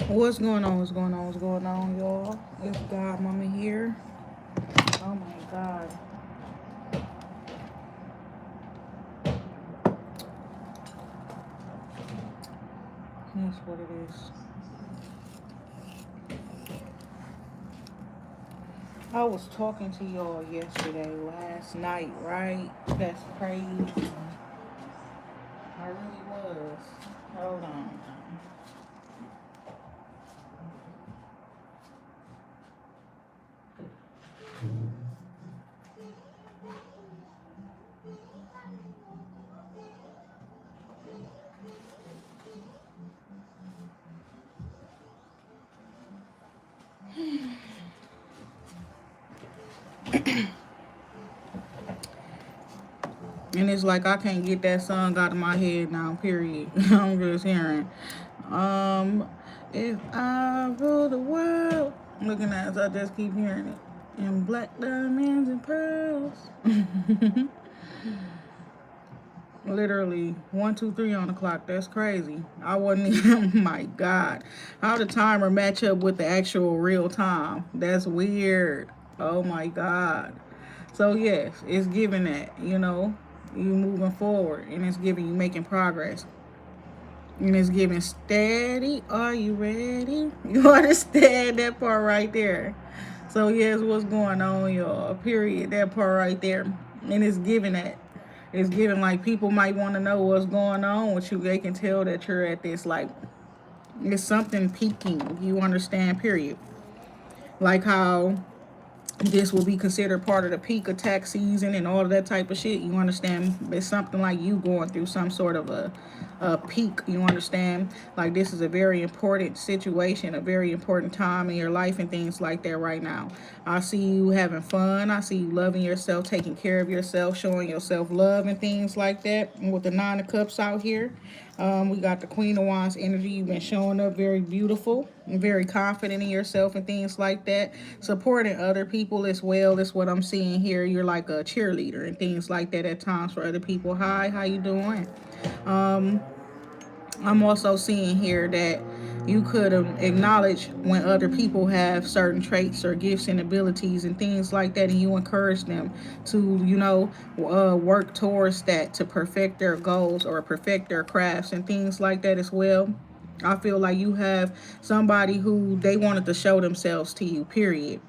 What's going on? What's going on? What's going on, y'all? It's God Mama here. Oh my God. That's what it is. I was talking to y'all yesterday, last night, right? That's crazy. I really was. Hold on. And it's like I can't get that song out of my head now, period. I'm just hearing. Um, if I rule the world, looking at it, I just keep hearing it. In black diamonds and pearls. Literally 1, 2, 3 on the clock. That's crazy. I wasn't even, oh my God. How the timer match up with the actual real time. That's weird. Oh my God. So yes, it's giving that, you moving forward, and it's giving you making progress. And it's giving steady. Are you ready? You understand that part right there. So yes, what's going on, y'all? Period. That part right there. And it's giving that. It's giving like people might want to know what's going on with you. They can tell that you're at this like it's something peaking. You understand, period. Like how this will be considered part of the peak attack season and all of that type of shit. You understand? It's something like you going through some sort of a peak. You understand? Like this is a very important situation, a very important time in your life and things like that right now. I see you having fun. I see you loving yourself, taking care of yourself, showing yourself love and things like that. And with the Nine of Cups out here, we got the Queen of Wands energy. You've been showing up very beautiful and very confident in yourself and things like that. Supporting other people as well. That's what I'm seeing here. You're like a cheerleader and things like that at times for other people. Hi, how you doing? I'm also seeing here that you could acknowledge when other people have certain traits or gifts and abilities and things like that, and you encourage them to, work towards that to perfect their goals or perfect their crafts and things like that as well. I feel like you have somebody who they wanted to show themselves to you, period.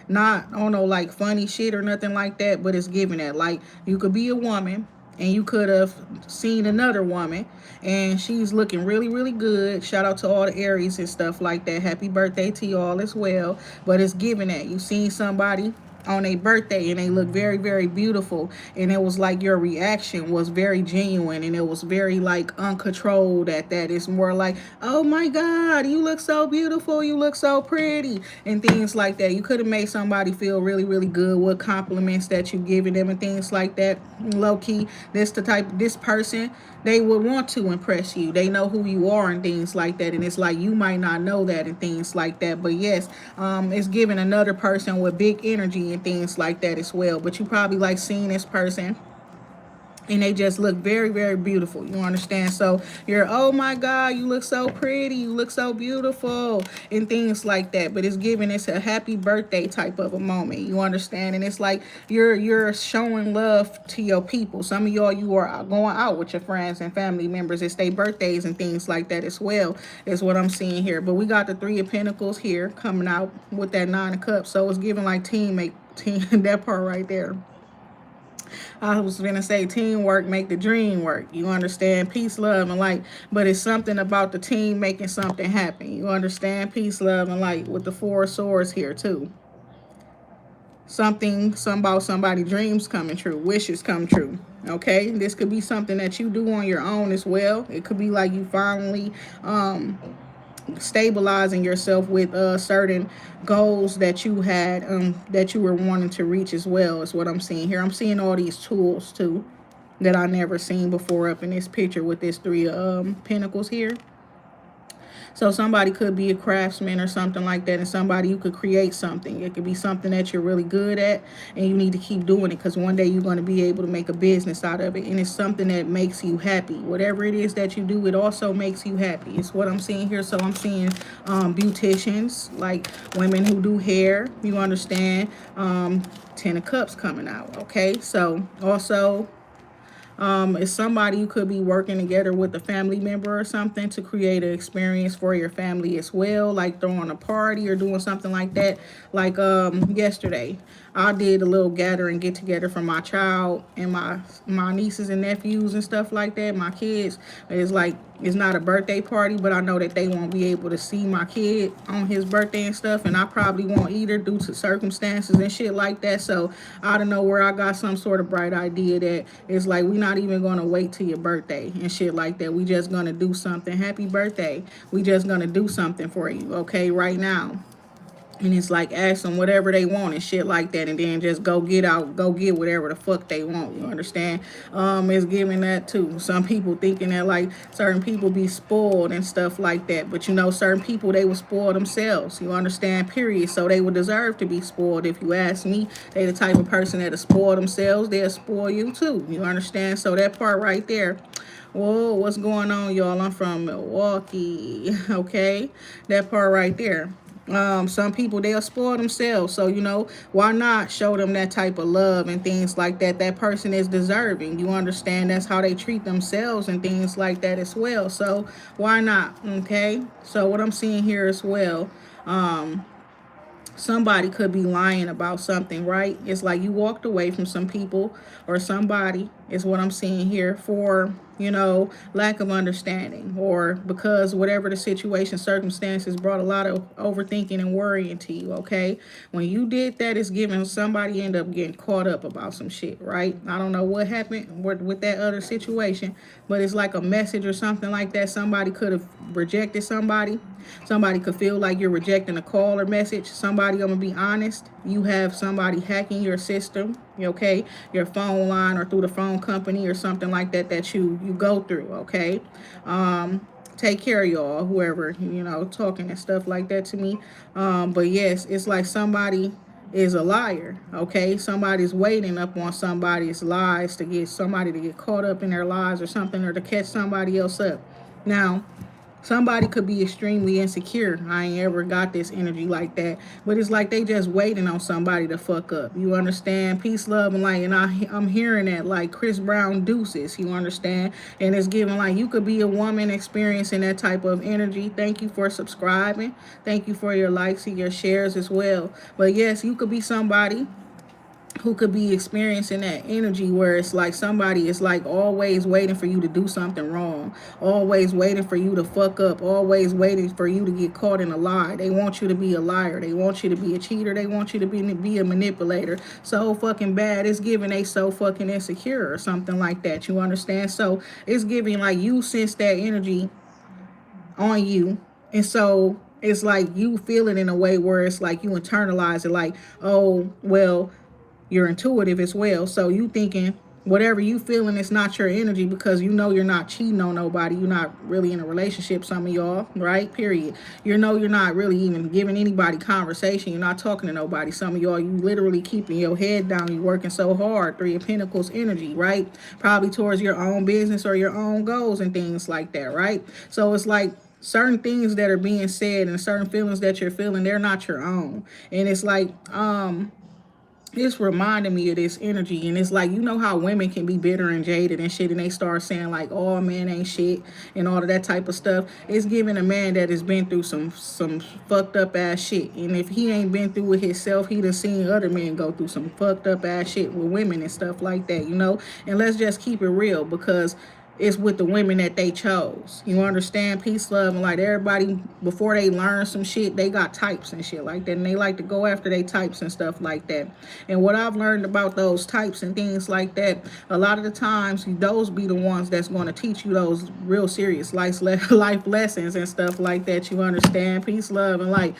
Not on no like funny shit or nothing like that, but it's giving that. Like you could be a woman and you could have seen another woman and she's looking really, really good. Shout out to all the Aries and stuff like that. Happy birthday to y'all as well. But it's giving that. You seen somebody on a birthday and they look very, very beautiful, and it was like your reaction was very genuine and it was very like uncontrolled at that. It's more like, oh my God, you look so beautiful, you look so pretty and things like that. You could have made somebody feel really, really good with compliments that you giving them and things like that. Low key, this person, they would want to impress you. They know who you are and things like that. And it's like you might not know that and things like that. But yes, it's giving another person with big energy and things like that as well. But you probably like seeing this person and they just look very, very beautiful. You understand? So you're, oh my God, you look so pretty, you look so beautiful and things like that. But it's giving it's a happy birthday type of a moment. You understand? And it's like you're showing love to your people. Some of y'all, you are going out with your friends and family members. It's their birthdays and things like that as well, is what I'm seeing here. But we got the Three of Pentacles here coming out with that Nine of Cups. So it's giving like team that part right there. I was gonna say teamwork make the dream work. You understand? Peace, love, and light. But it's something about the team making something happen. You understand? Peace, love, and light with the Four of Swords here too. Some about somebody dreams coming true, wishes come true. Okay, this could be something that you do on your own as well. It could be like you finally stabilizing yourself with certain goals that you had that you were wanting to reach as well, is what I'm seeing here. I'm seeing all these tools too that I never seen before up in this picture with this Three Pentacles here. So somebody could be a craftsman or something like that, and somebody you could create something. It could be something that you're really good at, and you need to keep doing it because one day you're going to be able to make a business out of it, and it's something that makes you happy. Whatever it is that you do, it also makes you happy. It's what I'm seeing here. So I'm seeing beauticians, like women who do hair. You understand? Ten of Cups coming out. Okay, so also it's somebody you could be working together with a family member or something to create an experience for your family as well, like throwing a party or doing something like that. Like yesterday, I did a little gathering get together for my child and my nieces and nephews and stuff like that. My kids. It's like it's not a birthday party, but I know that they won't be able to see my kid on his birthday and stuff, and I probably won't either due to circumstances and shit like that. So I don't know where I got some sort of bright idea that it's like we not even gonna wait till your birthday and shit like that. We just gonna do something. Happy birthday. We just gonna do something for you, okay, right now. And it's like ask them whatever they want and shit like that, and then just go get whatever the fuck they want. You understand? It's giving that too. Some people thinking that like certain people be spoiled and stuff like that, but you know, certain people they would spoil themselves. You understand? Period. So they would deserve to be spoiled. If you ask me, they the type of person that'll spoil themselves. They'll spoil you too. You understand? So that part right there. Whoa, what's going on, y'all? I'm from Milwaukee. Okay, that part right there. Some people they'll spoil themselves, so you know why not show them that type of love and things like that. That person is deserving. You understand? That's how they treat themselves and things like that as well. So why not? Okay. So what I'm seeing here as well. Somebody could be lying about something, right? It's like you walked away from some people or somebody is what I'm seeing here for, you know, lack of understanding or because whatever the situation, circumstances brought a lot of overthinking and worrying to you, okay? When you did that, it's giving somebody end up getting caught up about some shit, right? I don't know what happened with that other situation, but it's like a message or something like that. Somebody could have rejected somebody. Somebody could feel like you're rejecting a call or message. Somebody, I'm going to be honest, you have somebody hacking your system, okay? Your phone line or through the phone company or something like that that you go through, okay? Take care of y'all, whoever, you know, talking and stuff like that to me. But yes, it's like somebody is a liar, okay? Somebody's waiting up on somebody's lies to get somebody to get caught up in their lies or something or to catch somebody else up. Now, somebody could be extremely insecure. I ain't ever got this energy like that. But it's like they just waiting on somebody to fuck up. You understand? Peace, love, and light. And I'm hearing that like Chris Brown deuces. You understand? And it's giving like you could be a woman experiencing that type of energy. Thank you for subscribing. Thank you for your likes and your shares as well. But yes, you could be somebody who could be experiencing that energy where it's like somebody is like always waiting for you to do something wrong, always waiting for you to fuck up, always waiting for you to get caught in a lie. They want you to be a liar. They want you to be a cheater. They want you to be a manipulator so fucking bad. It's giving they so fucking insecure or something like that. You understand? So it's giving like you sense that energy on you. And so it's like you feel it in a way where it's like you internalize it like, oh, well, you're intuitive as well. So you thinking whatever you feeling is not your energy because you know you're not cheating on nobody. You're not really in a relationship, some of y'all, right? Period. You know you're not really even giving anybody conversation. You're not talking to nobody. Some of y'all, you literally keeping your head down. You working so hard. Three of Pentacles energy, right? Probably towards your own business or your own goals and things like that, right? So it's like certain things that are being said and certain feelings that you're feeling, they're not your own. And it's like, it's reminding me of this energy. And it's like, you know how women can be bitter and jaded and shit and they start saying like, oh, man ain't shit and all of that type of stuff. It's giving a man that has been through some fucked up ass shit. And if he ain't been through it himself, he done seen other men go through some fucked up ass shit with women and stuff like that, you know. And let's just keep it real because it's with the women that they chose. You understand? Peace, love, and like everybody, before they learn some shit, they got types and shit like that. And they like to go after they types and stuff like that. And what I've learned about those types and things like that, a lot of the times, those be the ones that's going to teach you those real serious life lessons and stuff like that. You understand? Peace, love, and like,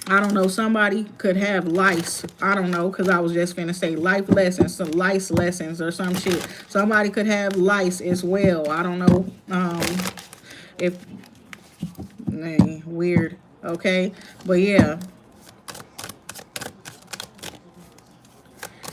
I don't know, somebody could have lice. I don't know, because I was just finna say life lessons, some lice lessons or some shit. Somebody could have lice as well. I don't know. If weird, okay, but yeah.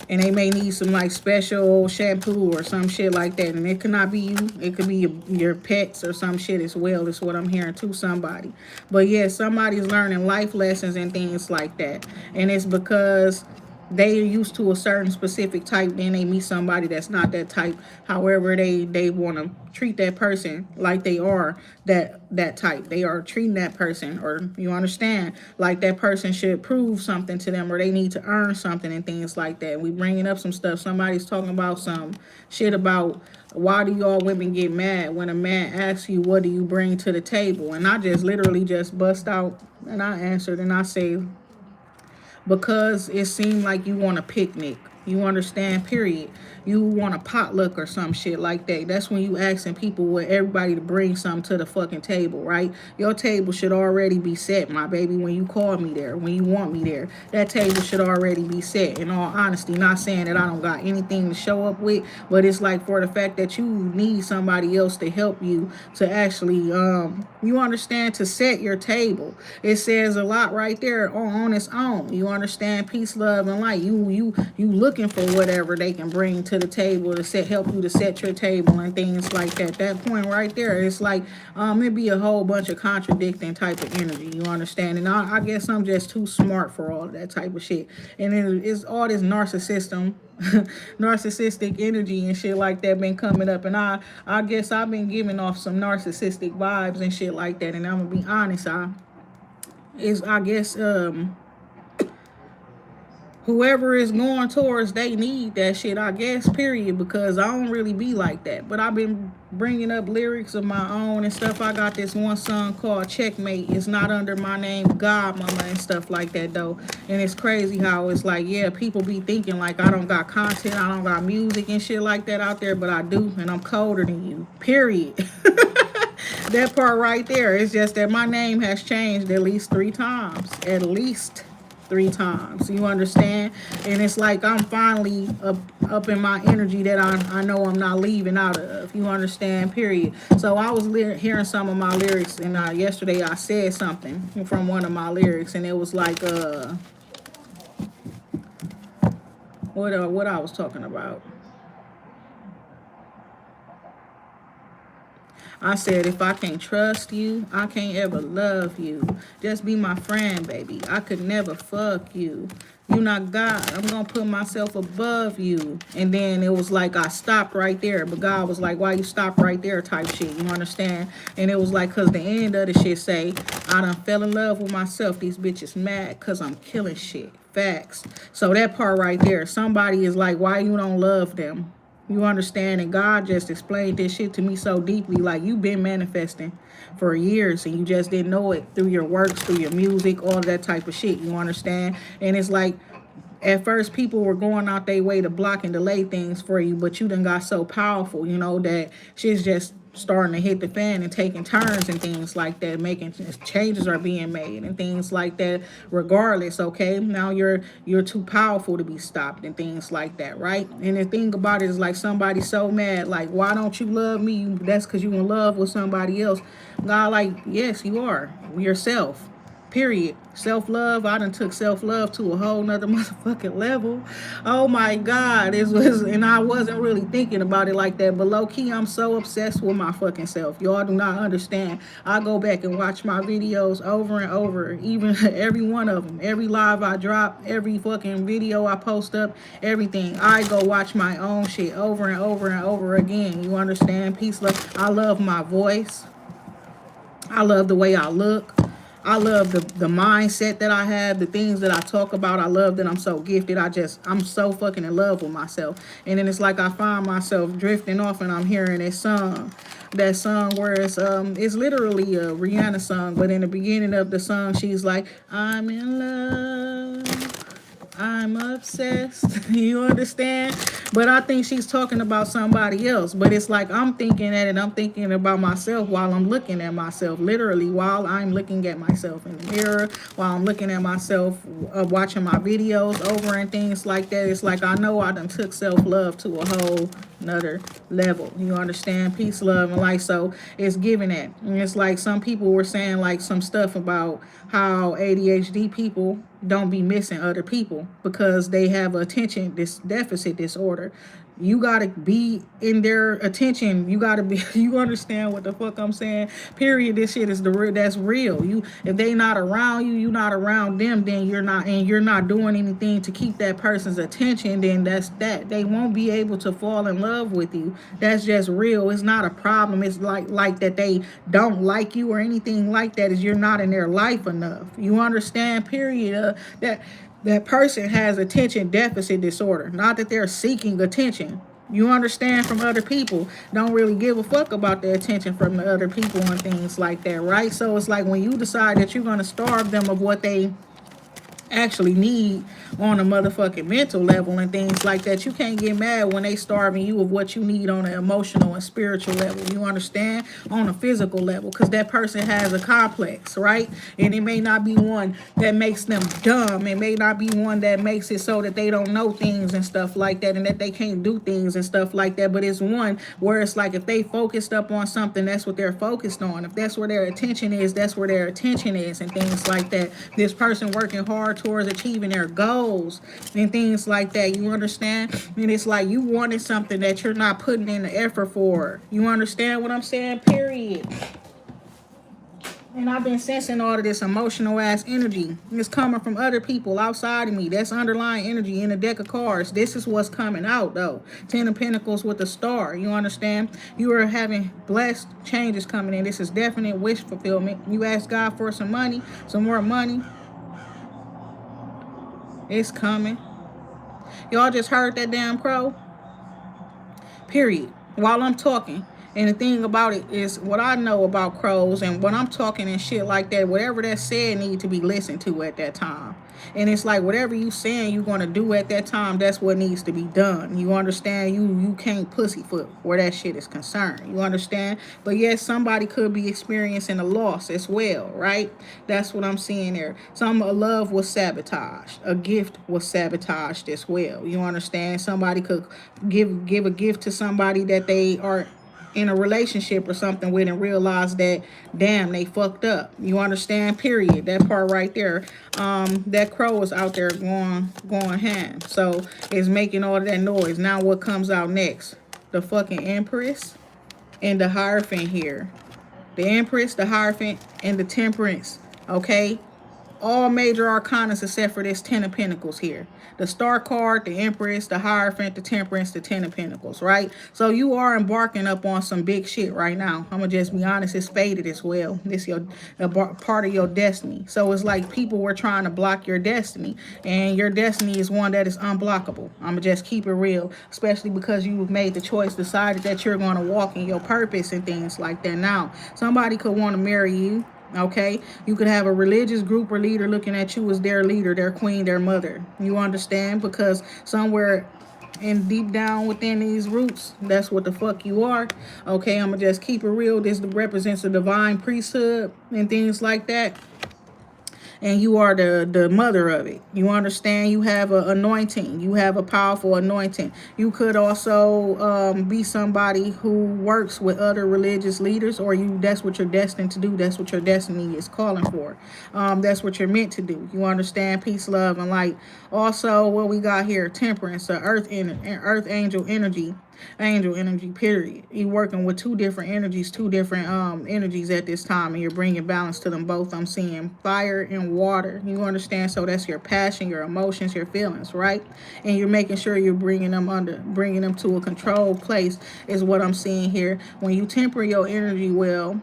And they may need some like special shampoo or some shit like that. And it could not be you. It could be your pets or some shit as well. That's what I'm hearing to somebody. But yeah, somebody's learning life lessons and things like that. And it's because they are used to a certain specific type, then they meet somebody that's not that type. However, they want to treat that person like they are that type. They are treating that person, or you understand, like that person should prove something to them, or they need to earn something and things like that. We bringing up some stuff. Somebody's talking about some shit about why do y'all women get mad when a man asks you what do you bring to the table, and I just literally just bust out and I answered and I say, because it seemed like you want a picnic. You understand, period. You want a potluck or some shit like that. That's when you asking people, with everybody to bring something to the fucking table, right? Your table should already be set, my baby, when you call me there, when you want me there. That table should already be set, in all honesty. Not saying that I don't got anything to show up with, but it's like for the fact that you need somebody else to help you to actually, you understand, to set your table. It says a lot right there on its own. You understand, peace, love, and light. You looking for whatever they can bring to the table to help you to set your table and things like that. That point right there, it's like it be a whole bunch of contradicting type of energy. You understand? And I guess I'm just too smart for all of that type of shit. And it's all this narcissistic energy and shit like that been coming up, and I guess I've been giving off some narcissistic vibes and shit like that. And I'm gonna be honest, I guess whoever is going towards, they need that shit, I guess, period, because I don't really be like that. But I've been bringing up lyrics of my own and stuff. I got this one song called Checkmate. It's not under my name, Godmama, and stuff like that, though. And it's crazy how it's like, yeah, people be thinking like I don't got content, I don't got music and shit like that out there, but I do, and I'm colder than you, period. That part right there. It's just that my name has changed at least 3 times. At least 3 times. You understand? And it's like I'm finally up in my energy that I know I'm not leaving out of. You understand? Period. So I was hearing some of my lyrics, and yesterday I said something from one of my lyrics, and it was like what I was talking about. I said, if I can't trust you, I can't ever love you. Just be my friend, baby. I could never fuck you. You not God. I'm going to put myself above you. And then it was like I stopped right there. But God was like, why you stop right there type shit. You understand? And it was like, because the end of the shit say, I done fell in love with myself. These bitches mad because I'm killing shit. Facts. So that part right there, somebody is like, why you don't love them? You understand? And God just explained this shit to me so deeply. Like, you've been manifesting for years and you just didn't know it through your works, through your music, all that type of shit. You understand? And it's like, at first people were going out their way to block and delay things for you, but you done got so powerful, you know, that shit's just starting to hit the fan and taking turns and things like that, making changes are being made and things like that. Regardless, okay, now you're too powerful to be stopped and things like that, right? And the thing about it is, like, somebody's so mad, like, why don't you love me? That's because you in love with somebody else. God, like, yes, you are yourself. Period. Self-love. I done took self-love to a whole nother motherfucking level. Oh my God. And I wasn't really thinking about it like that. But low-key, I'm so obsessed with my fucking self. Y'all do not understand. I go back and watch my videos over and over. Even every one of them. Every live I drop. Every fucking video I post up. Everything. I go watch my own shit over and over and over again. You understand? Peace, love. I love my voice. I love the way I look. I love the mindset that I have, the things that I talk about. I love that I'm so gifted. I'm so fucking in love with myself. And then it's like I find myself drifting off and I'm hearing this song. That song where it's literally a Rihanna song, but in the beginning of the song, she's like, I'm in love. I'm obsessed. You understand? But I think she's talking about somebody else. But it's like I'm thinking at it. I'm thinking about myself while I'm looking at myself. Literally, while I'm looking at myself in the mirror, while I'm looking at myself, watching my videos over and things like that. It's like I know I done took self-love to a whole another level. You understand? Peace, love, and light. So it's giving that. And it's like some people were saying like some stuff about how ADHD people don't be missing other people because they have attention deficit disorder. You gotta be in their attention. You gotta be. You understand what the fuck I'm saying? Period. This shit is the real. That's real. You, if they not around you, you not around them. Then you're not, and you're not doing anything to keep that person's attention. Then that's that. They won't be able to fall in love with you. That's just real. It's not a problem. It's like that they don't like you or anything like that. Is you're not in their life enough. You understand? Period. That person has attention deficit disorder. Not that they're seeking attention. You understand, from other people. Don't really give a fuck about the attention from the other people and things like that, right? So it's like when you decide that you're going to starve them of what they actually need on a motherfucking mental level and things like that, you can't get mad when they starving you of what you need on an emotional and spiritual level. You understand? On a physical level, because that person has a complex, right? And it may not be one that makes them dumb. It may not be one that makes it so that they don't know things and stuff like that, and that they can't do things and stuff like that. But it's one where it's like if they focused up on something, that's what they're focused on. If that's where their attention is, that's where their attention is, and things like that. This person working hard towards achieving their goals and things like that. You understand? And it's like you wanted something that you're not putting in the effort for. You understand what I'm saying? Period. And I've been sensing all of this emotional ass energy. It's coming from other people outside of me. That's underlying energy in the deck of cards. This is what's coming out though. 10 of Pentacles with a star. You understand? You are having blessed changes coming in. This is definite wish fulfillment. You ask God for some money, some more money. It's coming. Y'all just heard that damn crow? Period. While I'm talking. And the thing about it is, what I know about crows and when I'm talking and shit like that, whatever that's said need to be listened to at that time. And it's like whatever you saying you're going to do at that time, that's what needs to be done. You understand? You can't pussyfoot where that shit is concerned. You understand? But yes, somebody could be experiencing a loss as well, right? That's what I'm seeing there. Some love was sabotaged. A gift was sabotaged as well. You understand? Somebody could give a gift to somebody that they are in a relationship or something with and realize that damn, they fucked up. You understand? Period. That part right there. That crow is out there going ham. So it's making all of that noise. Now what comes out next? The fucking Empress and the Hierophant here. The Empress, the Hierophant, and the Temperance. Okay? All major arcanas except for this 10 of Pentacles here. The Star card, the Empress, the Hierophant, the Temperance, the 10 of Pentacles, right? So you are embarking up on some big shit right now. I'm going to just be honest. It's faded as well. This is a part of your destiny. So it's like people were trying to block your destiny. And your destiny is one that is unblockable. I'm going to just keep it real. Especially because you've made the choice, decided that you're going to walk in your purpose and things like that. Now, somebody could want to marry you. Okay, you could have a religious group or leader looking at you as their leader, their queen, their mother. You understand? Because somewhere in deep down within these roots, that's what the fuck you are. Okay, I'm gonna just keep it real. This represents a divine priesthood and things like that. And you are the mother of it. You understand? You have an anointing. You have a powerful anointing. You could also be somebody who works with other religious leaders, or that's what you're destined to do. That's what your destiny is calling for. That's what you're meant to do. You understand? Peace, love, and light. Also, what we got here, Temperance, earth angel energy. Angel energy, period. You're working with two different energies at this time, and you're bringing balance to them both. I'm seeing fire and water. You understand? So that's your passion, your emotions, your feelings, right? And you're making sure you're bringing them to a controlled place is what I'm seeing here. When you temper your energy well,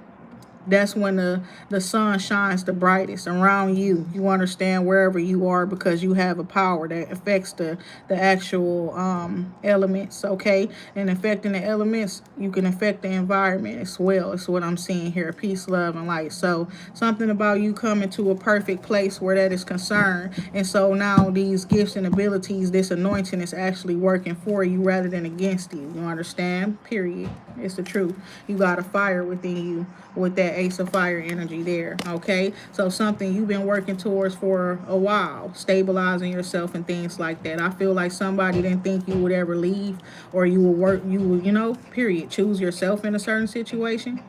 that's when the sun shines the brightest around you. You understand? Wherever you are, because you have a power that affects the actual elements, okay? And affecting the elements, you can affect the environment as well. It's what I'm seeing here. Peace, love, and light. So something about you coming to a perfect place where that is concerned. And so now these gifts and abilities, this anointing is actually working for you rather than against you. You understand? Period. It's the truth. You got a fire within you with that that Ace of Fire energy there, okay? So something you've been working towards for a while, stabilizing yourself and things like that. I feel like somebody didn't think you would ever leave, or you will work, you will, period, choose yourself in a certain situation.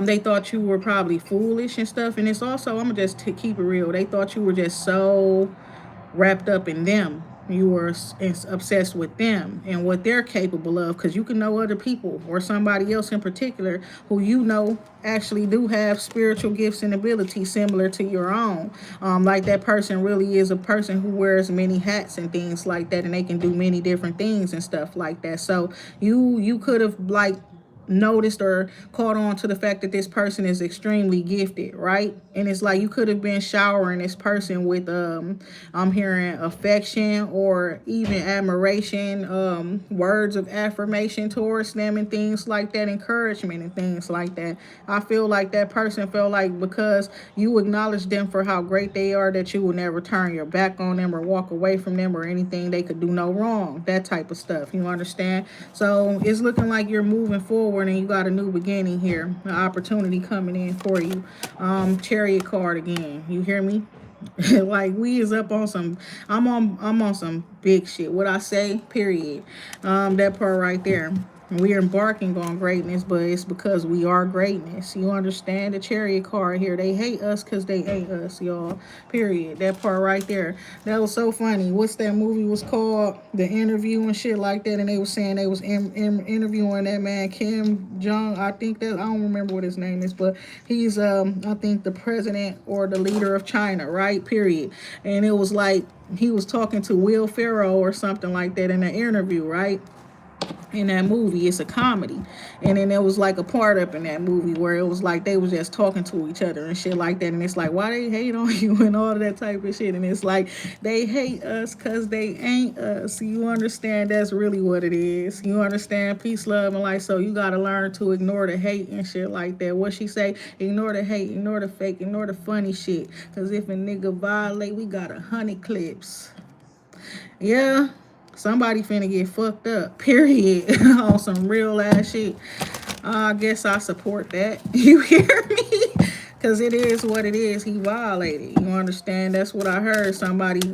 They thought you were probably foolish and stuff, and it's also, I'm gonna just keep it real. They thought you were just so wrapped up in them. You were obsessed with them and what they're capable of, because you can know other people or somebody else in particular who actually do have spiritual gifts and abilities similar to your own. Like that person really is a person who wears many hats and things like that, and they can do many different things and stuff like that. So you could have like noticed or caught on to the fact that this person is extremely gifted, right? And it's like you could have been showering this person with I'm hearing affection or even admiration, words of affirmation towards them and things like that, encouragement and things like that. I feel like that person felt like because you acknowledge them for how great they are, that you will never turn your back on them or walk away from them or anything they could do no wrong, that type of stuff, you understand? So it's looking like you're moving forward and you got a new beginning here, an opportunity coming in for you. Chariot card again, you hear me? Like we is up on some, I'm on some big shit, what I say, period. That part right there. We're embarking on greatness, but it's because we are greatness. You understand? The Chariot card here, they hate us because they ain't us, y'all. Period. That part right there. That was so funny. What's that movie was called? The Interview and shit like that. And they was saying they was interviewing that man Kim Jong. I think that, I don't remember what his name is, but he's I think the president or the leader of China, right? Period. And it was like he was talking to Will Ferrell or something like that in an interview, right? In that movie, it's a comedy, and then there was like a part up in that movie where it was like they was just talking to each other and shit like that, and it's like, why they hate on you and all of that type of shit, and it's like they hate us because they ain't us. You understand? That's really what it is. You understand? Peace, love, and light. So you gotta learn to ignore the hate and shit like that. What she say? Ignore the hate, ignore the fake, ignore the funny shit, because if a nigga violate, we got 100 clips. Yeah, somebody finna get fucked up, period. On some real ass shit. I guess I support that. You hear me? Because it is what it is. He violated. You understand? That's what I heard. Somebody,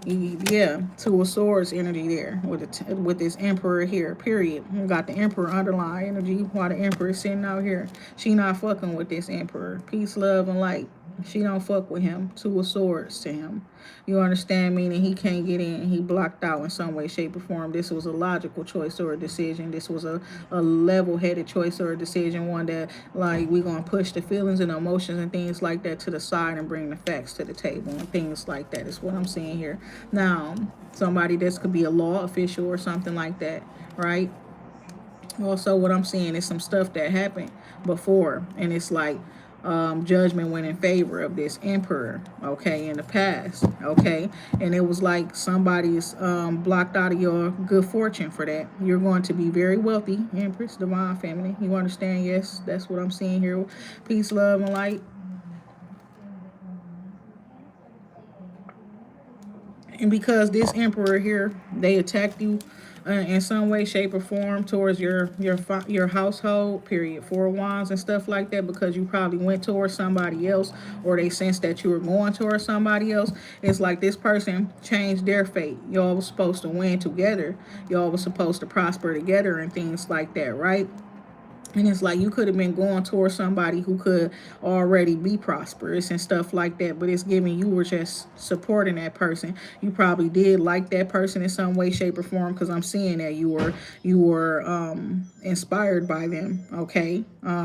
yeah, Two of Swords energy there with this Emperor here, period. You got the Emperor underlying energy while the Emperor is sitting out here. She not fucking with this Emperor. Peace, love, and light. She don't fuck with him. Two of Swords to him. You understand? Meaning he can't get in. He blocked out in some way, shape, or form. This was a logical choice or a decision. This was a level-headed choice or a decision. One that, like, we going to push the feelings and emotions and things like that to the side and bring the facts to the table and things like that is what I'm seeing here. Now, somebody, this could be a law official or something like that, right? Also, what I'm seeing is some stuff that happened before, and it's like, judgment went in favor of this emperor, okay, in the past, okay, and it was like somebody's blocked out of your good fortune for that. You're going to be very wealthy, Empress, divine feminine. You understand? Yes, that's what I'm seeing here. Peace, love, and light. And because this emperor here, they attacked you in some way, shape, or form towards your household, period, Four of Wands and stuff like that, because you probably went towards somebody else or they sensed that you were going towards somebody else. It's like this person changed their fate. Y'all was supposed to win together. Y'all was supposed to prosper together and things like that, right? And it's like you could have been going towards somebody who could already be prosperous and stuff like that. But it's giving you were just supporting that person. You probably did like that person in some way, shape, or form, because I'm seeing that you were inspired by them. Okay,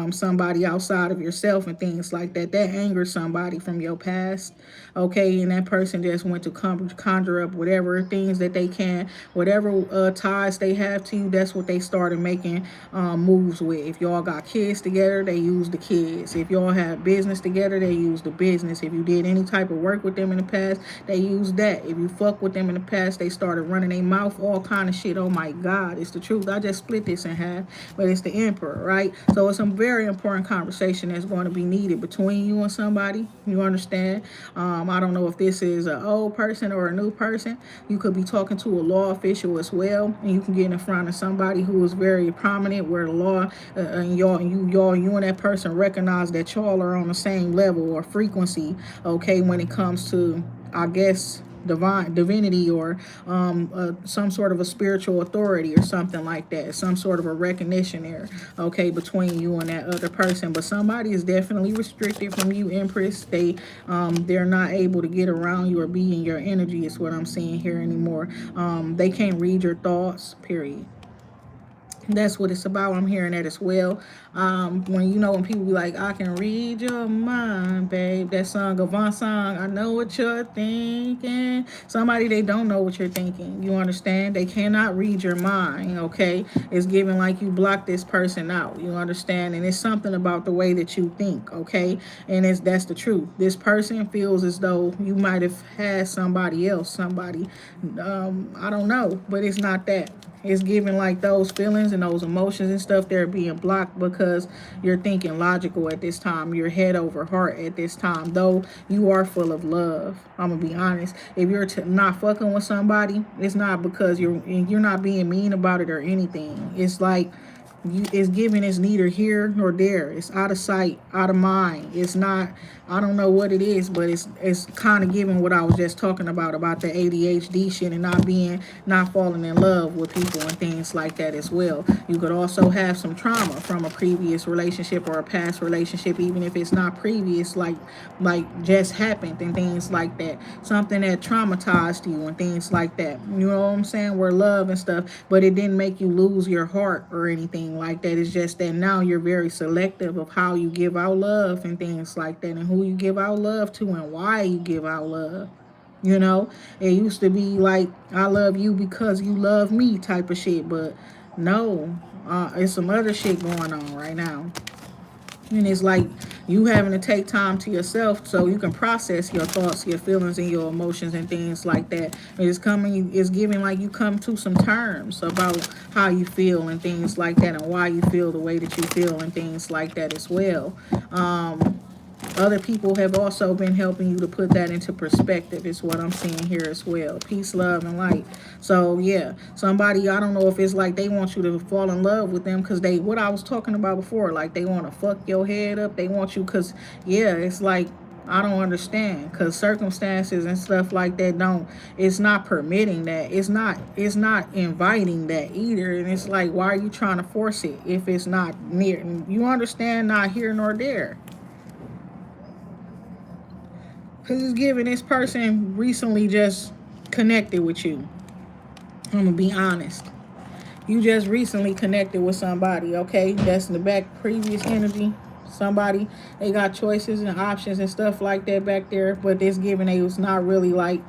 somebody outside of yourself and things like that. That angered somebody from your past. Okay, and that person just went to conjure up whatever things that they can, whatever ties they have to you. That's what they started making moves with. If y'all got kids together, they use the kids. If y'all have business together, they use the business. If you did any type of work with them in the past, they use that. If you fuck with them in the past, they started running their mouth, all kind of shit. Oh my God, it's the truth. I just split this in half, but it's the emperor, right? So it's some very important conversation that's going to be needed between you and somebody. You understand? I don't know if this is an old person or a new person. You could be talking to a law official as well, and you can get in front of somebody who is very prominent where the law and you and that person recognize that y'all are on the same level or frequency, okay, when it comes to, I guess, divinity, or some sort of a spiritual authority or something like that, some sort of a recognition there, okay, between you and that other person. But somebody is definitely restricted from you, Empress. They're not able to get around you or be in your energy, is what I'm seeing here anymore. They can't read your thoughts, period. That's what it's about. I'm hearing that as well. When people be like, I can read your mind, babe. That song, Avant song, I know what you're thinking. Somebody, they don't know what you're thinking. You understand? They cannot read your mind, okay? It's giving like you block this person out. You understand? And it's something about the way that you think, okay? And that's the truth. This person feels as though you might have had somebody else, I don't know, but it's not that. It's giving like those feelings and those emotions and stuff, they're being blocked because you're thinking logical at this time. You're head over heart at this time. Though you are full of love. I'm going to be honest. If you're not fucking with somebody, it's not because you're not being mean about it or anything. It's like, it's given, it's neither here nor there. It's out of sight, out of mind. It's not, I don't know what it is, but it's kind of giving what I was just talking about the ADHD shit, and not falling in love with people and things like that as well. You could also have some trauma from a previous relationship or a past relationship, even if it's not previous, like just happened and things like that. Something that traumatized you and things like that. You know what I'm saying? Where love and stuff, but it didn't make you lose your heart or anything like that. It's just that now you're very selective of how you give out love and things like that, and who you give out love to and why you give out love. It used to be like, I love you because you love me type of shit, but no, it's some other shit going on right now. And it's like you having to take time to yourself so you can process your thoughts, your feelings, and your emotions and things like that. It's giving like you come to some terms about how you feel and things like that, and why you feel the way that you feel and things like that as well. Other people have also been helping you to put that into perspective, is what I'm seeing here as well. Peace, love, and light. So, yeah, somebody, I don't know if it's like they want you to fall in love with them because what I was talking about before, like they want to fuck your head up. They want you because, yeah, it's like, I don't understand, because circumstances and stuff like that it's not permitting that. It's not inviting that either. And it's like, why are you trying to force it if it's not near? You understand, not here nor there. Because it's giving this person recently just connected with you. I'm going to be honest. You just recently connected with somebody, okay? That's in the back, previous energy. Somebody, they got choices and options and stuff like that back there. But this giving, they was not really like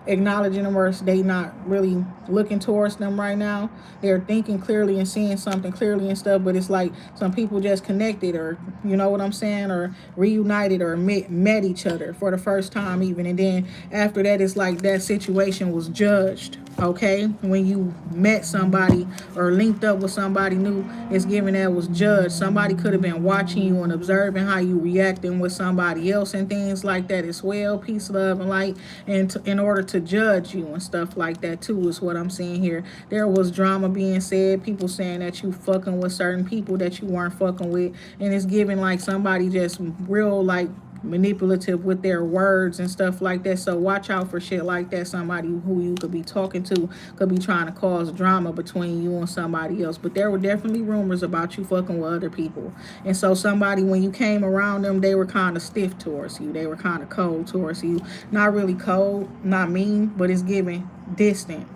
acknowledging them, or they not really looking towards them right now. They're thinking clearly and seeing something clearly and stuff, but it's like some people just connected, or you know what I'm saying, or reunited, or met each other for the first time even, and then after that it's like that situation was judged, okay? When you met somebody or linked up with somebody new, it's given that was judged. Somebody could have been watching you and observing how you reacting with somebody else and things like that as well. Peace, love, and light. And in order to judge you and stuff like that too, is what I'm seeing here. There was drama being said, people saying that you fucking with certain people that you weren't fucking with, and it's giving like somebody just real like manipulative with their words and stuff like that. So watch out for shit like that. Somebody who you could be talking to could be trying to cause drama between you and somebody else. But there were definitely rumors about you fucking with other people. And so somebody, when you came around them, they were kind of stiff towards you. They were kind of cold towards you. Not really cold, not mean, but it's giving distant.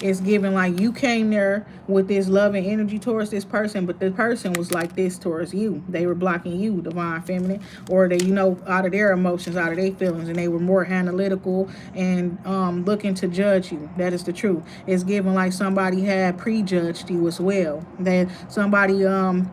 It's giving like you came there with this loving energy towards this person, but the person was like this towards you. They were blocking you, divine feminine, or they out of their emotions, out of their feelings, and they were more analytical and looking to judge you. That is the truth. It's giving like somebody had prejudged you as well, that somebody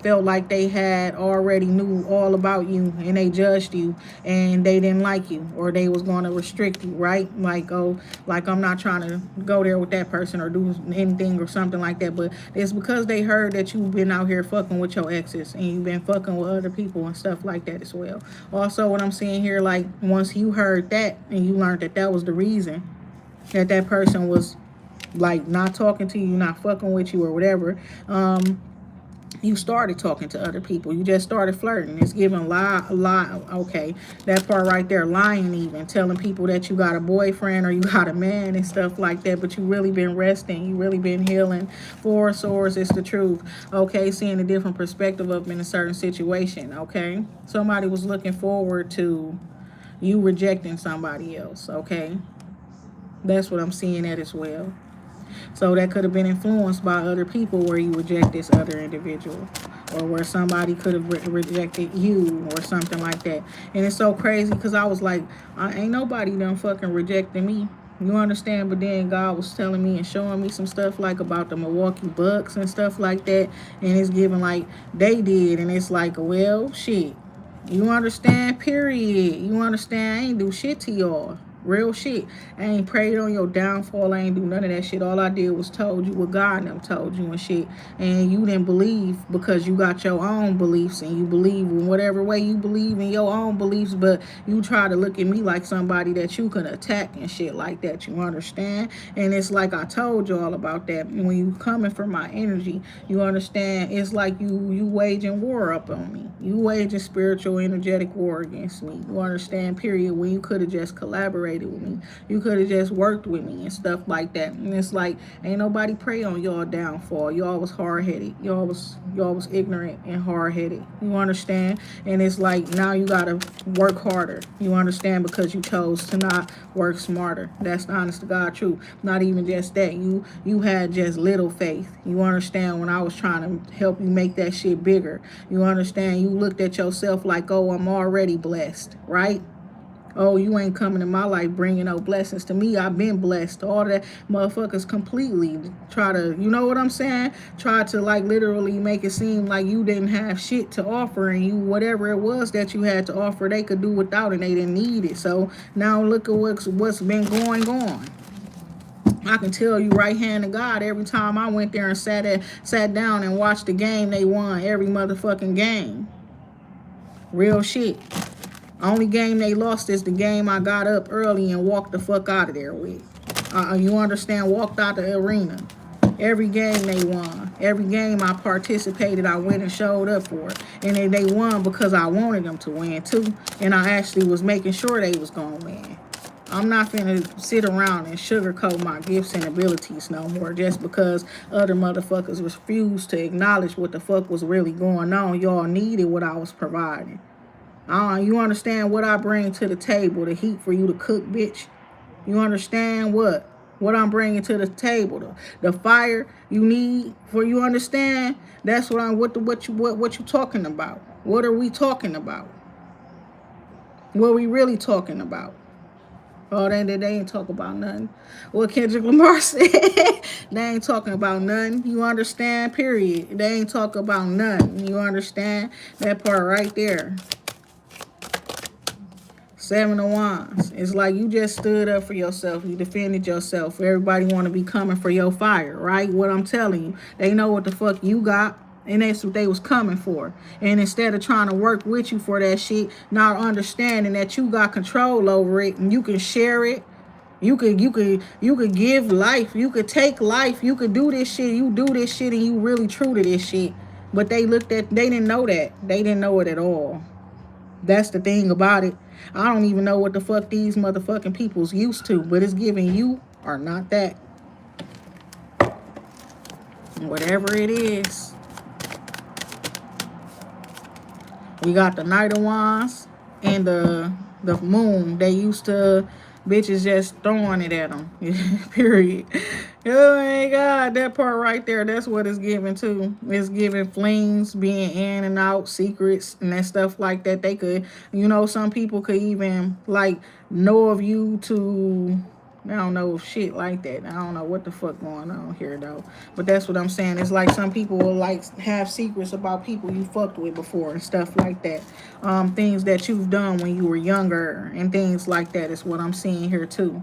felt like they had already knew all about you, and they judged you, and they didn't like you, or they was going to restrict you, right? Like, I'm not trying to go there with that person or do anything or something like that, but it's because they heard that you've been out here fucking with your exes and you've been fucking with other people and stuff like that as well. Also, what I'm seeing here, like once you heard that and you learned that that was the reason that person was like not talking to you, not fucking with you or whatever, You started talking to other people. You just started flirting. It's giving lie. Okay, that part right there, lying, even telling people that you got a boyfriend or you got a man and stuff like that. But you really been resting. You really been healing. Four of Swords is the truth. Okay, seeing a different perspective of in a certain situation. Okay, somebody was looking forward to you rejecting somebody else. Okay, that's what I'm seeing that as well. So that could have been influenced by other people where you reject this other individual, or where somebody could have rejected you or something like that. And it's so crazy because I was like, ain't nobody done fucking rejected me. You understand? But then God was telling me and showing me some stuff like about the Milwaukee Bucks and stuff like that. And it's giving like they did. And it's like, well, shit. You understand? Period. You understand? I ain't do shit to y'all. Real shit. I ain't prayed on your downfall. I ain't do none of that shit. All I did was told you what God and them told you and shit. And you didn't believe because you got your own beliefs and you believe in whatever way you believe in your own beliefs. But you try to look at me like somebody that you can attack and shit like that. You understand? And it's like I told you all about that. When you coming from my energy, you understand? It's like you waging war up on me. You waging spiritual, energetic war against me. You understand? Period. When you could have just collaborated with me. You could have just worked with me and stuff like that. And it's like, ain't nobody pray on y'all downfall. Y'all was hard-headed. Y'all was ignorant and hard-headed. You understand? And it's like, now you gotta work harder. You understand? Because you chose to not work smarter. That's the honest to God truth. Not even just that. You had just little faith. You understand? When I was trying to help you make that shit bigger. You understand? You looked at yourself like, oh, I'm already blessed, right? Oh, you ain't coming in my life bringing no blessings to me. I've been blessed. All that motherfuckers completely try to, you know what I'm saying? Try to like literally make it seem like you didn't have shit to offer, and you, whatever it was that you had to offer, they could do without and they didn't need it. So now look at what's been going on. I can tell you right hand to God, every time I went there and sat down and watched the game, they won every motherfucking game. Real shit. Only game they lost is the game I got up early and walked the fuck out of there with. You understand? Walked out the arena. Every game they won. Every game I participated, I went and showed up for it. And they won because I wanted them to win too. And I actually was making sure they was going to win. I'm not finna sit around and sugarcoat my gifts and abilities no more just because other motherfuckers refused to acknowledge what the fuck was really going on. Y'all needed what I was providing. You understand what I bring to the table, the heat for you to cook, bitch? You understand what I'm bringing to the table, the fire you need for, you understand? That's what what you talking about? What are we talking about? What are we really talking about? Oh, they ain't talk about nothing. What Kendrick Lamar said, they ain't talking about nothing. You understand? Period. They ain't talk about nothing. You understand? That part right there. Seven of Wands. It's like you just stood up for yourself. You defended yourself. Everybody want to be coming for your fire, right? What I'm telling you. They know what the fuck you got. And that's what they was coming for. And instead of trying to work with you for that shit, not understanding that you got control over it and you can share it. You could give life. You could take life. You could do this shit. You do this shit and you really true to this shit. But they didn't know that. They didn't know it at all. That's the thing about it. I don't even know what the fuck these motherfucking people's used to, but it's giving you are not that. Whatever it is. We got the Knight of Wands and the Moon. They used to bitches just throwing it at them. Period. Oh my God, that part right there, that's what it's giving too. It's giving flings, being in and out, secrets, and that stuff like that. They could, some people could even like know of you to, I don't know, shit like that. I don't know what the fuck going on here though. But that's what I'm saying. It's like some people will like have secrets about people you fucked with before and stuff like that. Things that you've done when you were younger and things like that is what I'm seeing here too.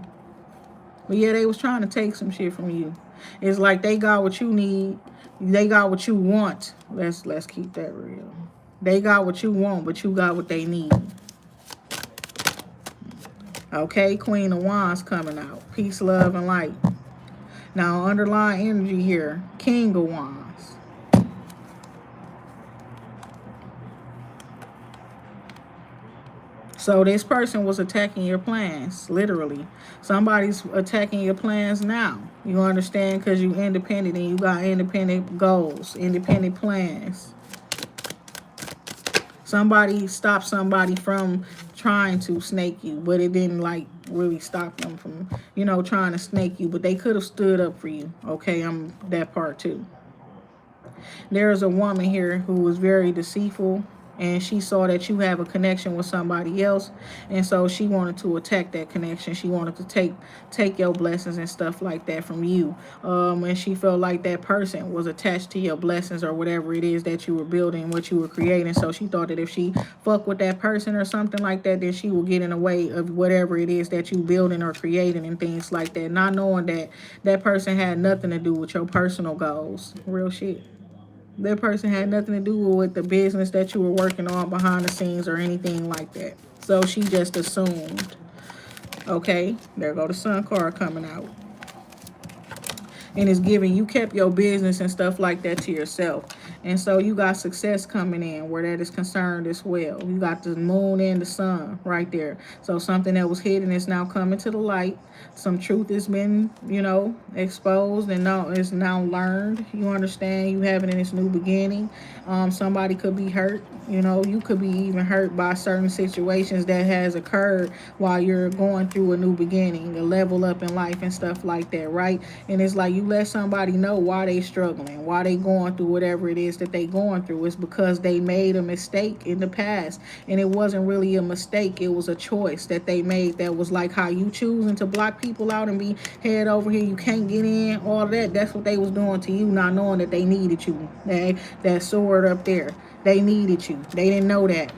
But yeah, they was trying to take some shit from you. It's like they got what you need. They got what you want. Let's keep that real. They got what you want, but you got what they need. Okay, Queen of Wands coming out. Peace, love, and light. Now, underlying energy here. King of Wands. So this person was attacking your plans, literally. Somebody's attacking your plans now. You understand? Because you independent and you got independent goals, independent plans. Somebody stopped somebody from trying to snake you, but it didn't like really stop them from, trying to snake you. But they could have stood up for you. Okay, I'm that part too. There is a woman here who was very deceitful, and she saw that you have a connection with somebody else, and so she wanted to attack that connection. She wanted to take your blessings and stuff like that from you, and she felt like that person was attached to your blessings or whatever it is that you were building, what you were creating. So she thought that if she fuck with that person or something like that, then she will get in the way of whatever it is that you building or creating and things like that, not knowing that that person had nothing to do with your personal goals. Real shit. That person had nothing to do with the business that you were working on behind the scenes or anything like that. So she just assumed. Okay, there go the sun card coming out. And it's giving you kept your business and stuff like that to yourself. And so you got success coming in where that is concerned as well. You got the moon and the sun right there. So something that was hidden is now coming to the light. Some truth has been, exposed and now is now learned. You understand? You have it in this new beginning. Somebody could be hurt. You could be even hurt by certain situations that has occurred while you're going through a new beginning, a level up in life and stuff like that, right? And it's like you let somebody know why they struggling, why they going through whatever it is that they going through. It's because they made a mistake in the past, and it wasn't really a mistake. It was a choice that they made that was like how you choosing to block people out and be head over here, you can't get in, all that. That's what they was doing to you, not knowing that they needed you. That sword up there, they needed you. They didn't know that.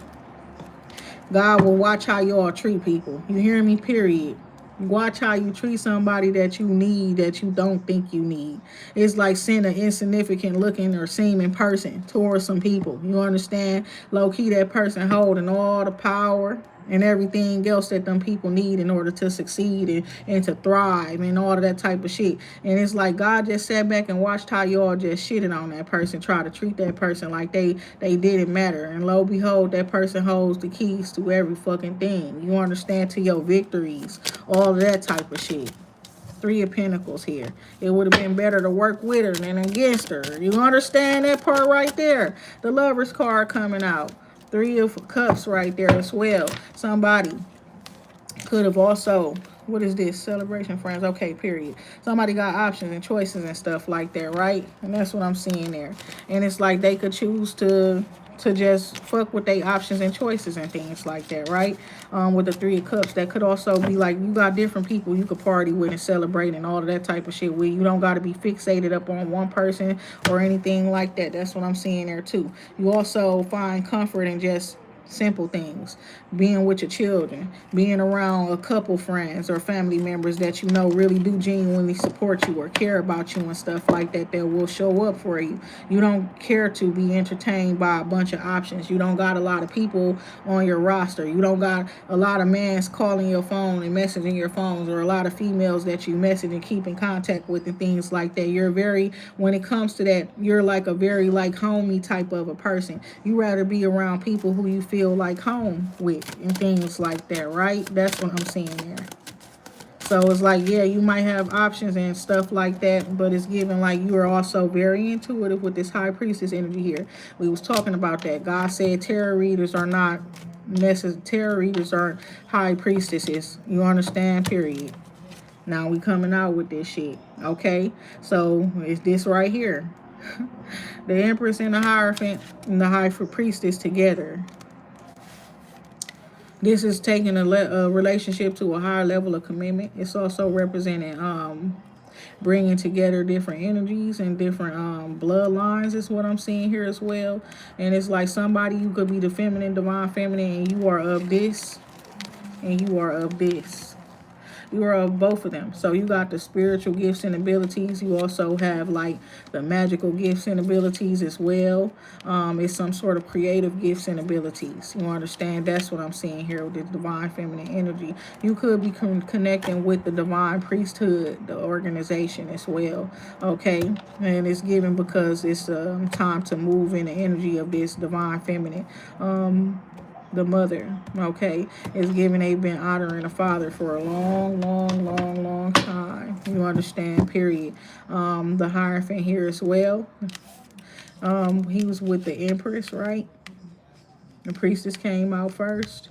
God will watch how y'all treat people. You hear me? Period. Watch how you treat somebody that you need that you don't think you need. It's like send an insignificant looking or seeming person towards some people. You understand? Low key, that person holding all the power and everything else that them people need in order to succeed and to thrive and all of that type of shit. And it's like God just sat back and watched how y'all just shitted on that person, try to treat that person like they didn't matter. And lo behold, that person holds the keys to every fucking thing. You understand? To your victories, all of that type of shit. Three of Pentacles here. It would have been better to work with her than against her. You understand that part right there? The Lover's card coming out. Three of Cups right there as well. Somebody could have also, what is this? Celebration, friends. Okay, period. Somebody got options and choices and stuff like that, right? And that's what I'm seeing there. And it's like they could choose to just fuck with their options and choices and things like that, right? With the Three of Cups, that could also be like you got different people you could party with and celebrate and all of that type of shit with. You don't got to be fixated up on one person or anything like that. That's what I'm seeing there too. You also find comfort in just simple things, being with your children, being around a couple friends or family members that you know really do genuinely support you or care about you and stuff like that, that will show up for you. You don't care to be entertained by a bunch of options. You don't got a lot of people on your roster. You don't got a lot of mans calling your phone and messaging your phones, or a lot of females that you message and keep in contact with and things like that. You're very, when it comes to that, you're like a very like homey type of a person. You rather be around people who you feel like home with and things like that, right? That's what I'm seeing there. So it's like, yeah, you might have options and stuff like that, but it's given like you are also very intuitive with this High Priestess energy here. We was talking about that. God said tarot readers are not necessary. Tarot readers aren't High Priestesses. You understand? Period. Now we coming out with this shit. Okay? So it's this right here. The Empress and the Hierophant and the High Priestess together. This is taking a relationship to a higher level of commitment. It's also representing bringing together different energies and different bloodlines is what I'm seeing here as well. And it's like somebody, you could be the feminine, divine feminine, and you are of this, and you are of this. You are of both of them. So you got the spiritual gifts and abilities. You also have like the magical gifts and abilities as well. It's some sort of creative gifts and abilities. You understand? That's what I'm seeing here with this divine feminine energy. You could be connecting with the divine priesthood, the organization as well. Okay? And it's given because it's time to move in the energy of this divine feminine. the mother, okay, is given they've been honoring the father for a long, long, long, long time. You understand, period. The Hierophant here as well. He was with the Empress, right? The Priestess came out first.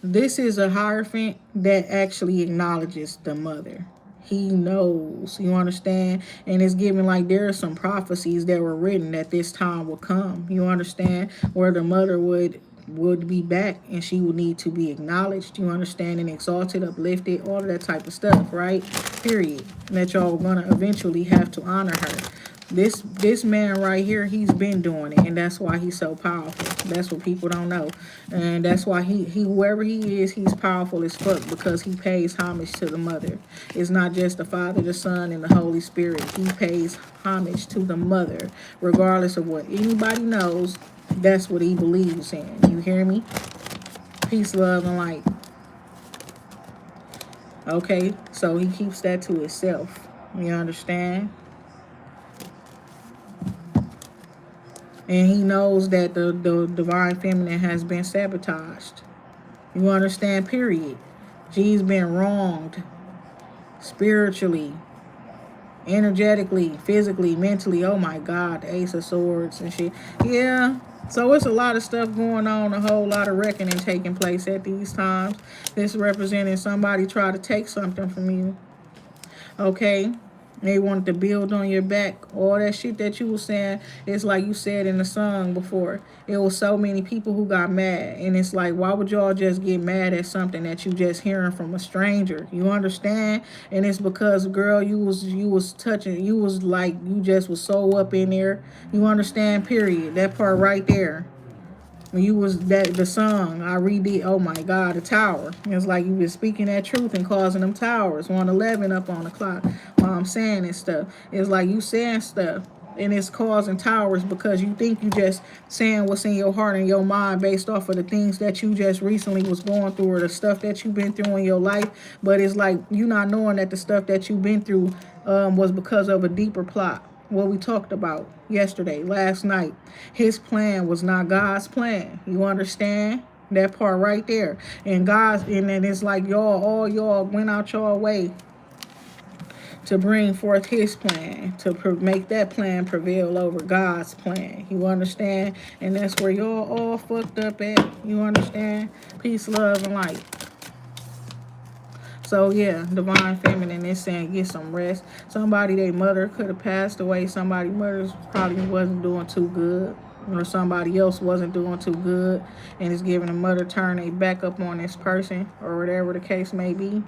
This is a Hierophant that actually acknowledges the mother. He knows, you understand? And it's given like there are some prophecies that were written that this time will come. You understand? Where the mother would be back and she would need to be acknowledged, you understand, and exalted, uplifted, all of that type of stuff, right? Period. And that y'all gonna eventually have to honor her. This man right here, he's been doing it, and that's why he's so powerful. That's what people don't know, and that's why he whoever he is, he's powerful as fuck because he pays homage to the mother. It's not just the Father, the Son, and the Holy Spirit. He pays homage to the mother, regardless of what anybody knows. That's what he believes in. You hear me? Peace, love, and light. Okay, so he keeps that to himself. You understand? And he knows that the divine feminine has been sabotaged. You understand, period. She's been wronged spiritually, energetically, physically, mentally. Oh my God, the Ace of Swords and shit. Yeah. So it's a lot of stuff going on, a whole lot of reckoning taking place at these times. This representing somebody try to take something from you. Okay? They wanted to build on your back. All that shit that you were saying, it's like you said in the song before. It was so many people who got mad. And it's like, why would y'all just get mad at something that you just hearing from a stranger? You understand? And it's because, girl, you was touching, you was like, you just was so up in there. You understand? Period. That part right there. When you was the song, I redid, oh my God, the tower. It's like you been speaking that truth and causing them towers. 111 up on the clock while I'm saying this stuff. It's like you saying stuff and it's causing towers because you think you just saying what's in your heart and your mind based off of the things that you just recently was going through or the stuff that you've been through in your life. But it's like you not knowing that the stuff that you've been through was because of a deeper plot. What we talked about yesterday, last night. His plan was not God's plan. You understand? That part right there. And then it's like all y'all went out your way to bring forth his plan, to make that plan prevail over God's plan. You understand? And that's where y'all all fucked up at. You understand? Peace, love, and light. So yeah, divine feminine is saying get some rest. Somebody, their mother could have passed away. Somebody mother probably wasn't doing too good. Or somebody else wasn't doing too good. And it's giving a mother turn a back up on this person. Or whatever the case may be.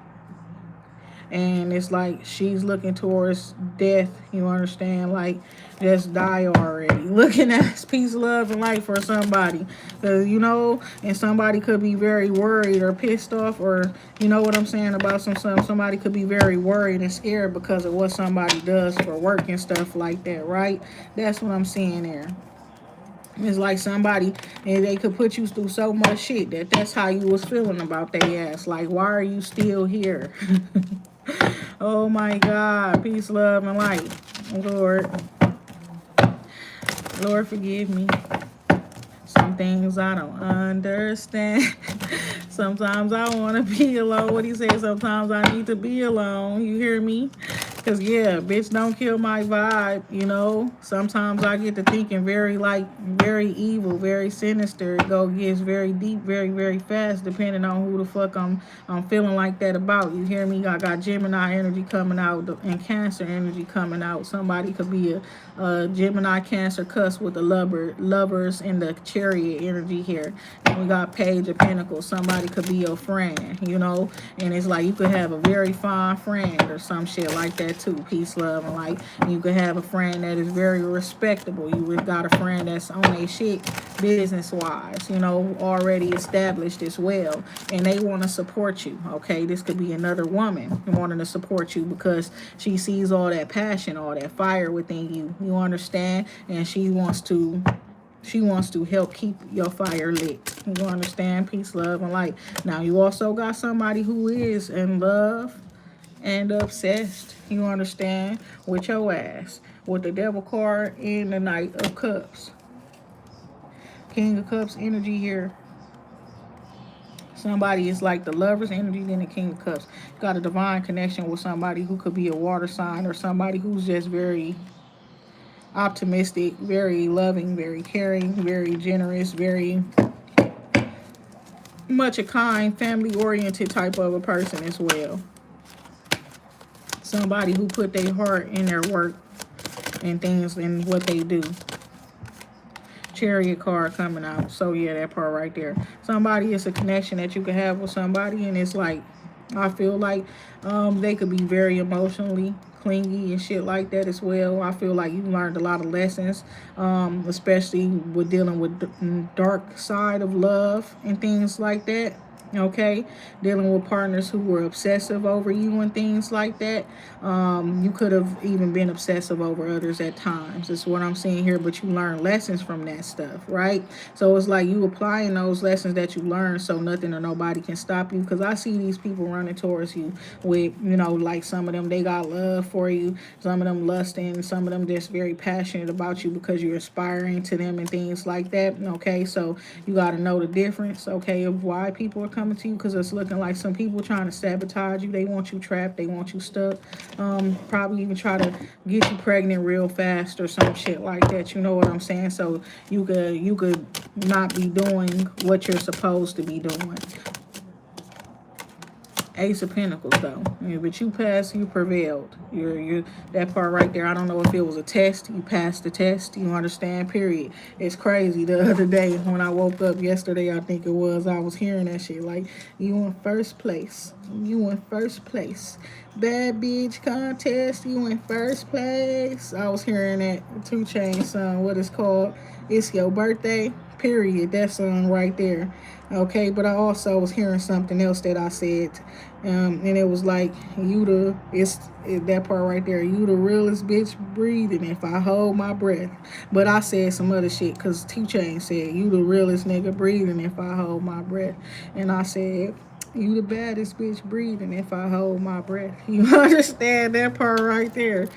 And it's like she's looking towards death. You understand? Like, just die already. Looking at peace, love, and light for somebody. Because, you know, and somebody could be very worried or pissed off or, you know what I'm saying, about somebody could be very worried and scared because of what somebody does for work and stuff like that, right? That's what I'm seeing there. It's like somebody, and they could put you through so much shit that's how you was feeling about their ass. Like, why are you still here? Oh my God. Peace, love, and light. Lord, forgive me. Some things I don't understand. Sometimes I want to be alone. What he said, sometimes I need to be alone. You hear me? Because, yeah, bitch, don't kill my vibe, you know. Sometimes I get to thinking very evil, very sinister. It gets very deep, very, very fast, depending on who the fuck I'm feeling like that about. You hear me? I got Gemini energy coming out and Cancer energy coming out. Somebody could be a Gemini, Cancer cusp with the lovers and the Chariot energy here. And we got Page of Pentacles. Somebody could be your friend, you know. And it's like you could have a very fine friend or some shit like that too. Peace, love, and light. You could have a friend that is very respectable. You got a friend that's on a shit business wise, you know, already established as well, and they want to support you. Okay, this could be another woman wanting to support you because she sees all that passion, all that fire within you. You understand? And she wants to help keep your fire lit. You understand? Peace, love, and light. Now you also got somebody who is in love and obsessed, you understand, with your ass, with the Devil card and the Knight of Cups. King of Cups energy here. Somebody is like the Lover's energy, then the King of Cups. Got a divine connection with somebody who could be a water sign or somebody who's just very optimistic, very loving, very caring, very generous, very much a kind, family-oriented type of a person as well. Somebody who put their heart in their work and things and what they do. Chariot card coming out. So yeah, that part right there. Somebody is a connection that you can have with somebody, and it's like, I feel like they could be very emotionally clingy and shit like that as well. I feel like you learned a lot of lessons, especially with dealing with the dark side of love and things like that. Okay, dealing with partners who were obsessive over you and things like that. You could have even been obsessive over others at times. That's what I'm seeing here, but you learn lessons from that stuff, right? So it's like you applying those lessons that you learned so nothing or nobody can stop you. Because I see these people running towards you with, you know, like some of them, they got love for you. Some of them lusting. Some of them just very passionate about you because you're inspiring to them and things like that. Okay, so you got to know the difference, okay, of why people are coming to you, because it's looking like some people trying to sabotage you. They want you trapped. They want you stuck. Probably even try to get you pregnant real fast or some shit like that. You know what I'm saying? So you could not be doing what you're supposed to be doing. Ace of Pentacles, though. Yeah, but you passed, you prevailed. You're that part right there. I don't know if it was a test. You passed the test. You understand, period. It's crazy. The other day when I woke up yesterday, I think it was, I was hearing that shit. Like, you in first place. You in first place. Bad bitch contest. You in first place. I was hearing that 2 Chainz song. What it's called? It's your birthday. Period. That song right there. Okay, but I also was hearing something else that I said, and it was like, that part right there, you the realest bitch breathing if I hold my breath. But I said some other shit, because 2 Chainz said, you the realest nigga breathing if I hold my breath. And I said, you the baddest bitch breathing if I hold my breath. You understand that part right there?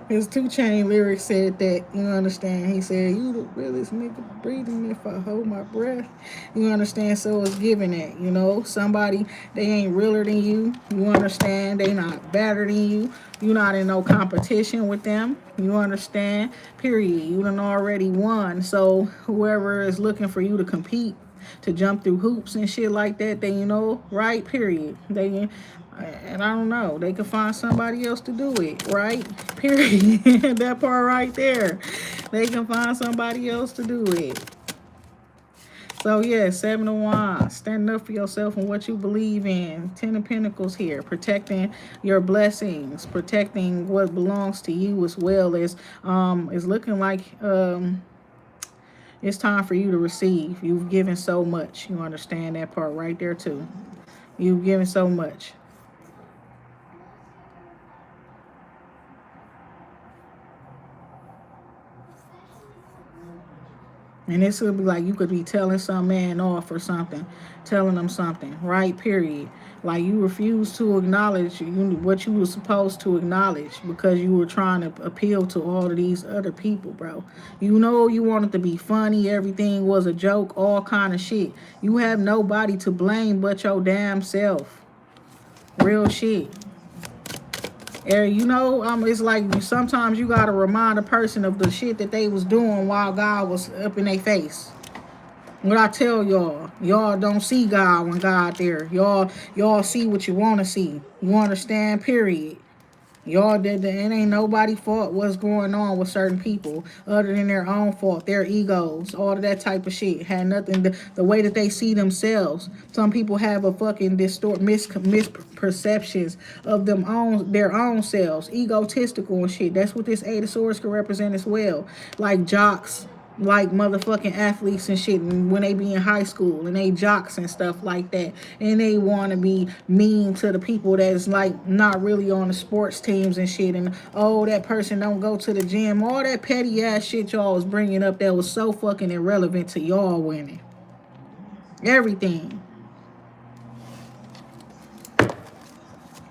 His 2 Chainz lyrics said that, you understand? He said, you the realest nigga breathing if I hold my breath. You understand? So it's giving that, you know? Somebody, they ain't realer than you. You understand? They not better than you. You not in no competition with them. You understand? Period. You done already won. So whoever is looking for you to compete, to jump through hoops and shit like that, they, you know, right? Period. And I don't know, they can find somebody else to do it, right? Period. That part right there. They can find somebody else to do it. So yeah, 7 of Wands, standing up for yourself and what you believe in. 10 of Pentacles here, protecting your blessings, protecting what belongs to you, as well as it's looking like it's time for you to receive. You've given so much. You understand that part right there too. You've given so much. And this would be like you could be telling some man off or something, telling them something, right? Period. Like you refuse to acknowledge what you were supposed to acknowledge because you were trying to appeal to all of these other people, bro. You know you wanted to be funny. Everything was a joke, all kind of shit. You have nobody to blame but your damn self. Real shit. You know, it's like sometimes you gotta remind a person of the shit that they was doing while God was up in their face. What I tell y'all don't see God when God there. Y'all see what you want to see. You understand? Period. Y'all did that. It ain't nobody fault what's going on with certain people other than their own fault, their egos, all of that type of shit. Had nothing the way that they see themselves. Some people have a fucking misperceptions of their own selves, egotistical and shit. That's what this 8 of Swords could represent as well. Like jocks, like motherfucking athletes and shit, and when they be in high school and they jocks and stuff like that, and they want to be mean to the people that's like not really on the sports teams and shit, and oh, that person don't go to the gym, all that petty ass shit y'all was bringing up that was so fucking irrelevant to y'all winning everything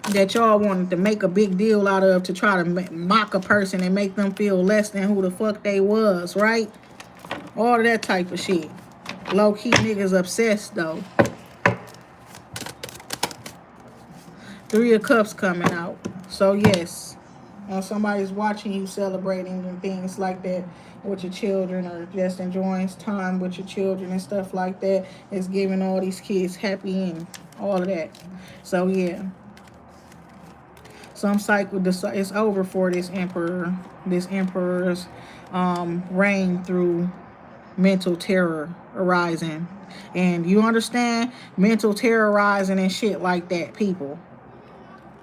that y'all wanted to make a big deal out of, to try to mock a person and make them feel less than who the fuck they was, right? All of that type of shit. Low-key niggas obsessed, though. Three of Cups coming out. So, yes. Somebody's watching you celebrating and things like that with your children, or just enjoying time with your children and stuff like that. It's giving all these kids happy and all of that. So, yeah. Some cycle, it's over for this emperor. This emperor's reign through mental terror arising. And you understand? Mental terrorizing and shit like that, people.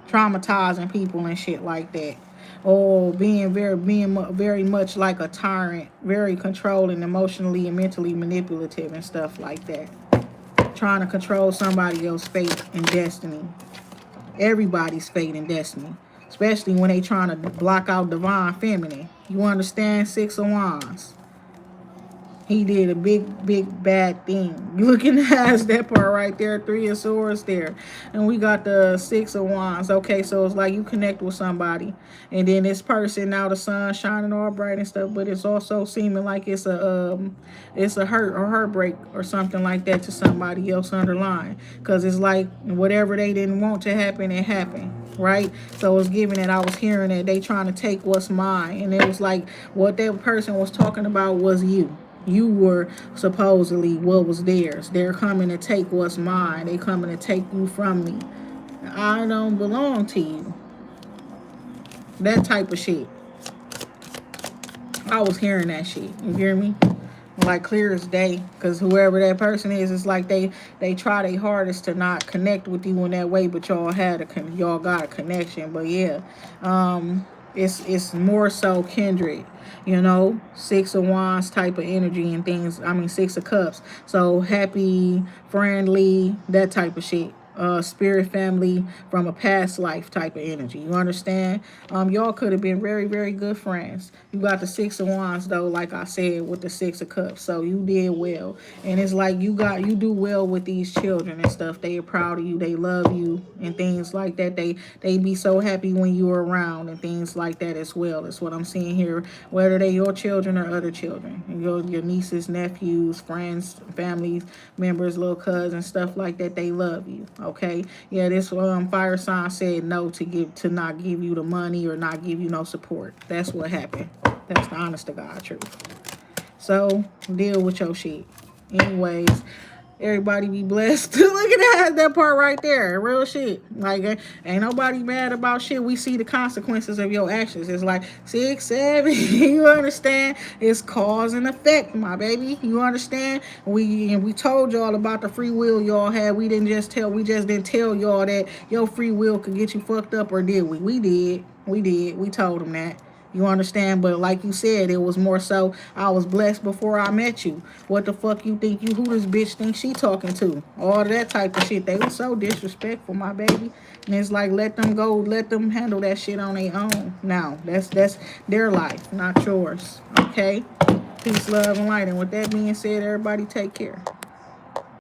Traumatizing people and shit like that. Or being very much like a tyrant, very controlling, emotionally and mentally manipulative and stuff like that. Trying to control somebody else's fate and destiny. Everybody's fate and destiny. Especially when they trying to block out divine feminine. You understand? 6 of Wands. He did a big bad thing. You looking at that part right there, 3 of Swords there. And we got the 6 of Wands. Okay, so it's like you connect with somebody. And then this person, now the sun shining all bright and stuff, but it's also seeming like it's a hurt or heartbreak or something like that to somebody else underlying. Because it's like whatever they didn't want to happen, it happened. Right? So it's giving it, I was hearing that they trying to take what's mine. And it was like what that person was talking about was you. You were supposedly what was theirs. They're coming to take what's mine. They coming to take you from me. I don't belong to you. That type of shit. I was hearing that shit. You hear me? Like clear as day. Because whoever that person is, it's like they try their hardest to not connect with you in that way, but y'all got a connection. But yeah, it's more so kindred. 6 of Wands type of energy and things. 6 of Cups. So happy, friendly, that type of shit. Spirit family from a past life type of energy. You understand? Y'all could have been very, very good friends. You got the 6 of Wands though, like I said, with the 6 of Cups. So you did well. And it's like you do well with these children and stuff. They are proud of you. They love you and things like that. They be so happy when you're around and things like that as well. That's what I'm seeing here. Whether they your children or other children. Your nieces, nephews, friends, families, members, little cousins, stuff like that. They love you. Okay, yeah, this fire sign said no to not give you the money or not give you no support. That's what happened. That's the honest to God truth. So deal with your shit. Anyways, everybody be blessed. Look at that part right there. Real shit. Like, ain't nobody mad about shit. We see the consequences of your actions. It's like 6, 7. You understand? It's cause and effect, my baby. You understand? We told y'all about the free will y'all had. We just didn't tell y'all that your free will could get you fucked up, or did we? We did. We told them that. You understand? But like you said, it was more so I was blessed before I met you. What the fuck you think who this bitch thinks she talking to? All that type of shit. They were so disrespectful, my baby. And it's like, let them go, let them handle that shit on their own. Now, that's their life, not yours. Okay? Peace, love, and light. And with that being said, everybody take care.